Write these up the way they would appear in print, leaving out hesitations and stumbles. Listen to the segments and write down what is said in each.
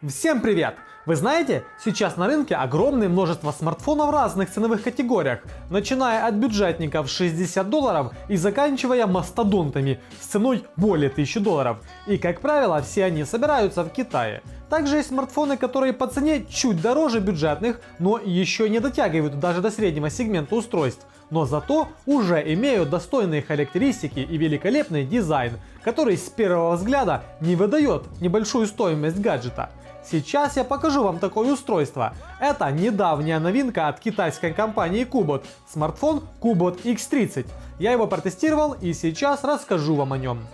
Всем привет! Вы знаете, сейчас на рынке огромное множество смартфонов в разных ценовых категориях, начиная от бюджетников $60 и заканчивая мастодонтами с ценой более $1000. И как правило, все они собираются в Китае. Также есть смартфоны, которые по цене чуть дороже бюджетных, но еще не дотягивают даже до среднего сегмента устройств. Но зато уже имеют достойные характеристики и великолепный дизайн, который с первого взгляда не выдает небольшую стоимость гаджета. Сейчас я покажу вам такое устройство. Это недавняя новинка от китайской компании Cubot, смартфон Cubot X30. Я его протестировал и сейчас расскажу вам о нем.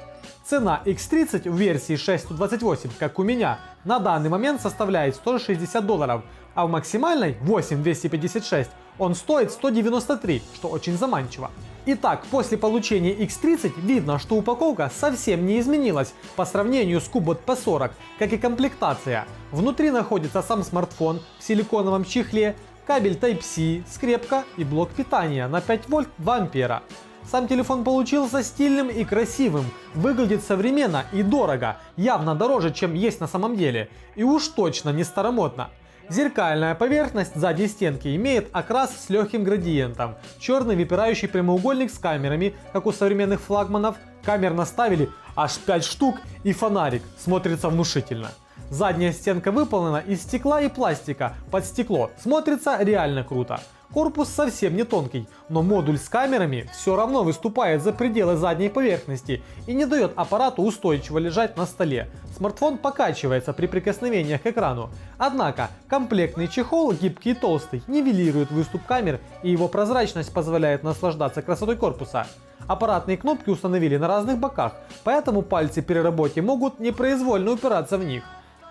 Цена X30 в версии 628, как у меня, на данный момент составляет $160, а в максимальной 8256 он стоит $193, что очень заманчиво. Итак, после получения X30 видно, что упаковка совсем не изменилась по сравнению с Cubot P40, как и комплектация. Внутри находится сам смартфон в силиконовом чехле, кабель Type-C, скрепка и блок питания на 5 вольт 2 ампера. Сам телефон получился стильным и красивым, выглядит современно и дорого, явно дороже, чем есть на самом деле, и уж точно не старомодно. Зеркальная поверхность задней стенки имеет окрас с легким градиентом, черный выпирающий прямоугольник с камерами, как у современных флагманов, камер наставили аж 5 штук и фонарик, смотрится внушительно. Задняя стенка выполнена из стекла и пластика под стекло, смотрится реально круто. Корпус совсем не тонкий, но модуль с камерами все равно выступает за пределы задней поверхности и не дает аппарату устойчиво лежать на столе. Смартфон покачивается при прикосновениях к экрану. Однако комплектный чехол, гибкий и толстый, нивелирует выступ камер, и его прозрачность позволяет наслаждаться красотой корпуса. Аппаратные кнопки установили на разных боках, поэтому пальцы при работе могут непроизвольно упираться в них.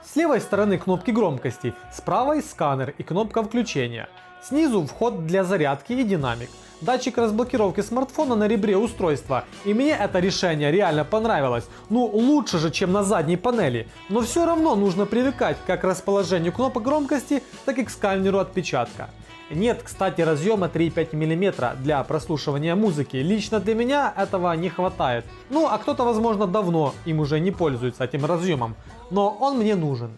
С левой стороны кнопки громкости, с правой сканер и кнопка включения. Снизу вход для зарядки и динамик. Датчик разблокировки смартфона на ребре устройства, и мне это решение реально понравилось. Ну лучше же, чем на задней панели, но все равно нужно привыкать как к расположению кнопок громкости, так и к сканеру отпечатка. Нет, кстати, разъема 3,5 мм для прослушивания музыки, лично для меня этого не хватает. Ну а кто-то возможно давно им уже не пользуется этим разъемом, но он мне нужен.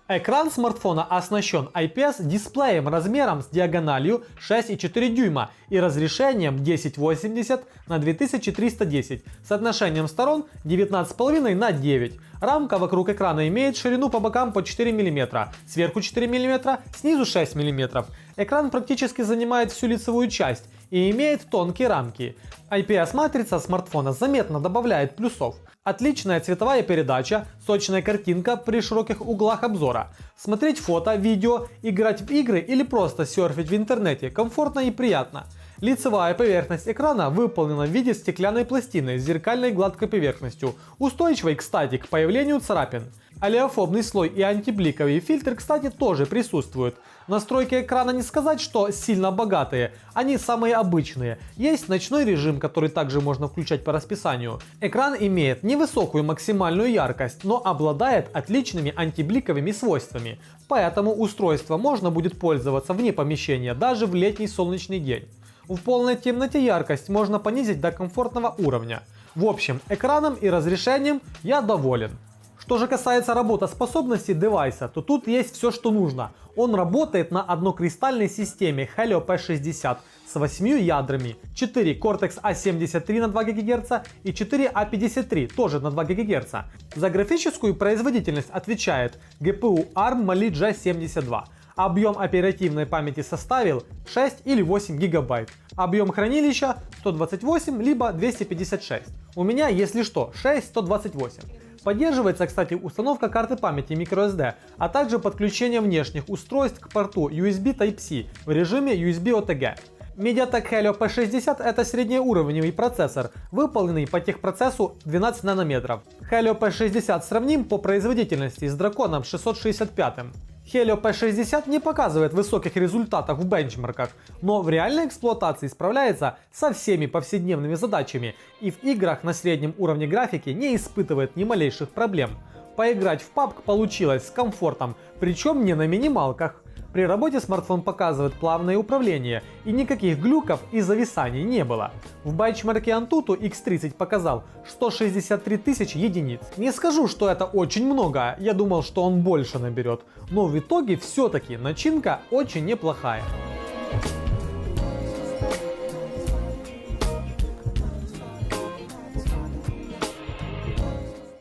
Экран смартфона оснащен IPS-дисплеем размером с диагональю 6,4 дюйма и разрешением 1080 на 2310, соотношением сторон 19,5 на 9. Рамка вокруг экрана имеет ширину по бокам по 4 мм, сверху 4 мм, снизу 6 мм. Экран практически занимает всю лицевую часть и имеет тонкие рамки. IPS-матрица смартфона заметно добавляет плюсов. Отличная цветовая передача, сочная картинка при широких углах обзора. Смотреть фото, видео, играть в игры или просто серфить в интернете комфортно и приятно. Лицевая поверхность экрана выполнена в виде стеклянной пластины с зеркальной гладкой поверхностью, устойчивой, кстати, к появлению царапин. Олеофобный слой и антибликовый фильтр, кстати, тоже присутствуют. Настройки экрана не сказать, что сильно богатые, они самые обычные. Есть ночной режим, который также можно включать по расписанию. Экран имеет невысокую максимальную яркость, но обладает отличными антибликовыми свойствами. Поэтому устройство можно будет пользоваться вне помещения, даже в летний солнечный день. В полной темноте яркость можно понизить до комфортного уровня. В общем, экраном и разрешением я доволен. Что же касается работоспособности девайса, то тут есть все, что нужно. Он работает на однокристальной системе Helio P60 с 8 ядрами, 4 Cortex A73 на 2 ГГц и 4 A53 тоже на 2 ГГц. За графическую производительность отвечает GPU ARM Mali G72. Объем оперативной памяти составил 6 или 8 гигабайт. Объем хранилища 128 либо 256. У меня, если что, 6/128. Поддерживается, кстати, установка карты памяти microSD, а также подключение внешних устройств к порту USB Type-C в режиме USB OTG. MediaTek Helio P60 это среднеуровневый процессор, выполненный по техпроцессу 12 нанометров. Helio P60 сравним по производительности с Draconon 665. Helio P60 не показывает высоких результатов в бенчмарках, но в реальной эксплуатации справляется со всеми повседневными задачами и в играх на среднем уровне графики не испытывает ни малейших проблем. Поиграть в PUBG получилось с комфортом, причем не на минималках. При работе смартфон показывает плавное управление, и никаких глюков и зависаний не было. В бенчмарке Antutu X30 показал 163 тысячи единиц. Не скажу, что это очень много, я думал, что он больше наберет, но в итоге все-таки начинка очень неплохая.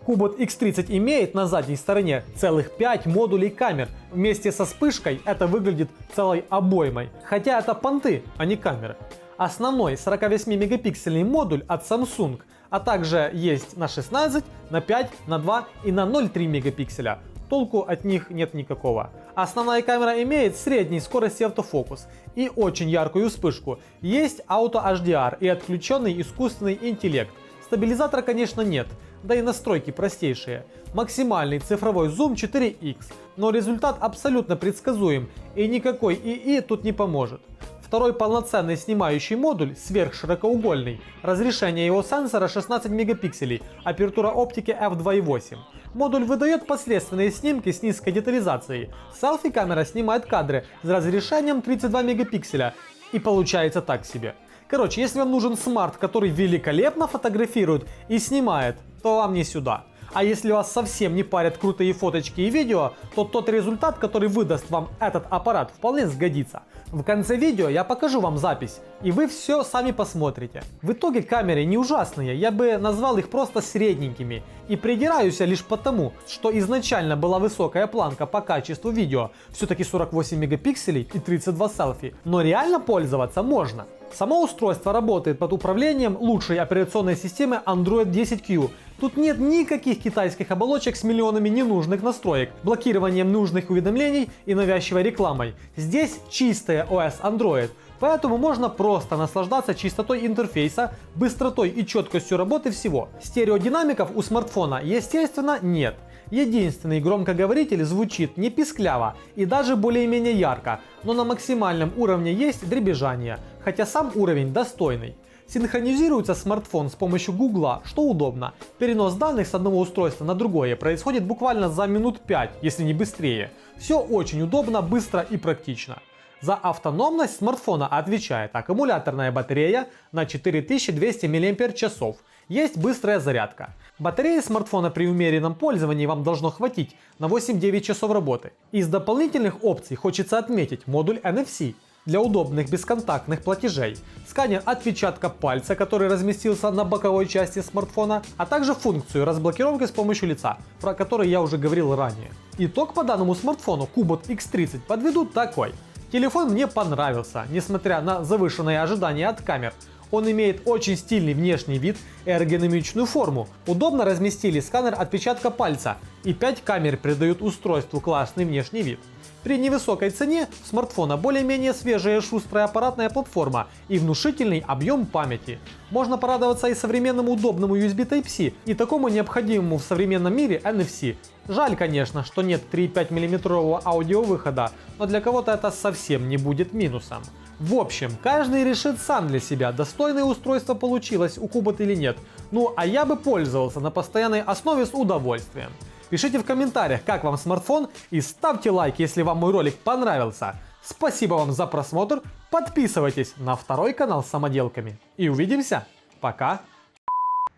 Cubot X30 имеет на задней стороне целых 5 модулей камер. Вместе со вспышкой это выглядит целой обоймой. Хотя это понты, а не камеры. Основной 48-мегапиксельный модуль от Samsung, а также есть на 16, на 5, на 2 и на 0,3 мегапикселя. Толку от них нет никакого. Основная камера имеет средней скорости автофокус и очень яркую вспышку. Есть Auto HDR и отключенный искусственный интеллект. Стабилизатора, конечно, нет, да и настройки простейшие. Максимальный цифровой зум 4x, но результат абсолютно предсказуем, и никакой ИИ тут не поможет. Второй полноценный снимающий модуль сверхширокоугольный. Разрешение его сенсора 16 мегапикселей, апертура оптики f2.8. Модуль выдает посредственные снимки с низкой детализацией. Селфи-камера снимает кадры с разрешением 32 мегапикселя. И получается так себе. Короче, если вам нужен смарт, который великолепно фотографирует и снимает, то вам не сюда. А если вас совсем не парят крутые фоточки и видео, то тот результат, который выдаст вам этот аппарат, вполне сгодится. В конце видео я покажу вам запись, и вы все сами посмотрите. В итоге камеры не ужасные, я бы назвал их просто средненькими. И придираюсь я лишь потому, что изначально была высокая планка по качеству видео, все-таки 48 мегапикселей и 32 селфи, но реально пользоваться можно. Само устройство работает под управлением лучшей операционной системы Android 10Q. Тут нет никаких китайских оболочек с миллионами ненужных настроек, блокированием нужных уведомлений и навязчивой рекламой. Здесь чистая OS Android, поэтому можно просто наслаждаться чистотой интерфейса, быстротой и четкостью работы всего. Стереодинамиков у смартфона, естественно, нет. Единственный громкоговоритель звучит не пискляво и даже более-менее ярко, но на максимальном уровне есть дребезжание, хотя сам уровень достойный. Синхронизируется смартфон с помощью Гугла, что удобно. Перенос данных с одного устройства на другое происходит буквально за минут 5, если не быстрее. Все очень удобно, быстро и практично. За автономность смартфона отвечает аккумуляторная батарея на 4200 мАч. Есть быстрая зарядка. Батареи смартфона при умеренном пользовании вам должно хватить на 8-9 часов работы. Из дополнительных опций хочется отметить модуль NFC для удобных бесконтактных платежей, сканер отпечатка пальца, который разместился на боковой части смартфона, а также функцию разблокировки с помощью лица, про которую я уже говорил ранее. Итог по данному смартфону Cubot X30 подведу такой. Телефон мне понравился, несмотря на завышенные ожидания от камер. Он имеет очень стильный внешний вид и эргономичную форму. Удобно разместили сканер отпечатка пальца, и 5 камер придают устройству классный внешний вид. При невысокой цене у смартфона более-менее свежая шустрая аппаратная платформа и внушительный объем памяти. Можно порадоваться и современному удобному USB Type-C, и такому необходимому в современном мире NFC. Жаль, конечно, что нет 3,5 мм аудиовыхода, но для кого-то это совсем не будет минусом. В общем, каждый решит сам для себя, достойное устройство получилось у Cubot или нет. Ну а я бы пользовался на постоянной основе с удовольствием. Пишите в комментариях, как вам смартфон, и ставьте лайк, если вам мой ролик понравился. Спасибо вам за просмотр, подписывайтесь на второй канал с самоделками. И увидимся, пока!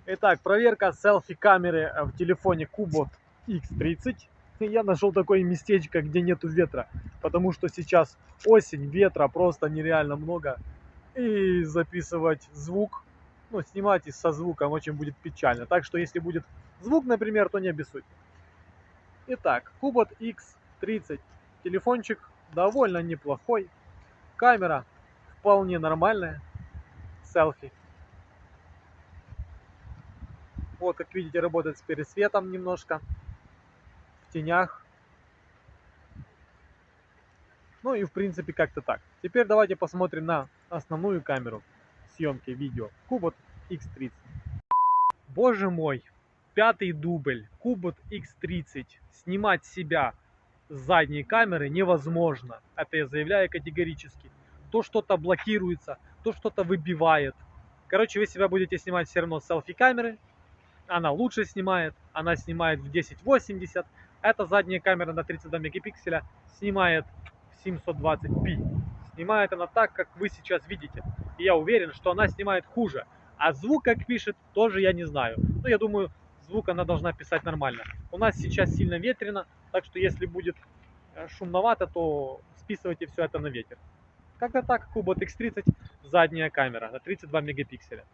Итак, проверка селфи-камеры в телефоне Cubot X30. Я нашел такое местечко, где нету ветра, потому что сейчас осень, ветра просто нереально много. И записывать звук, снимать и со звуком очень будет печально. Так что если будет звук, например, то не обессудьте. Итак, Cubot X30. Телефончик довольно неплохой. Камера вполне нормальная. Селфи. Вот, как видите, работает с пересветом немножко. В тенях. Ну и в принципе как-то так. Теперь давайте посмотрим на основную камеру съемки видео. Cubot X30. Боже мой, 5-й дубль. Cubot X30. Снимать себя с задней камеры невозможно. Это я заявляю категорически. То что-то блокируется, то что-то выбивает. Короче, вы себя будете снимать все равно с селфи-камеры. Она лучше снимает. Она снимает в 1080. Эта задняя камера на 32 мегапикселя снимает в 720p. Снимает она так, как вы сейчас видите. И я уверен, что она снимает хуже. А звук, как пишет, тоже я не знаю. Но я думаю, звук она должна писать нормально. У нас сейчас сильно ветрено, так что если будет шумновато, то списывайте все это на ветер. Как-то так, Kubot X30, задняя камера на 32 мегапикселя.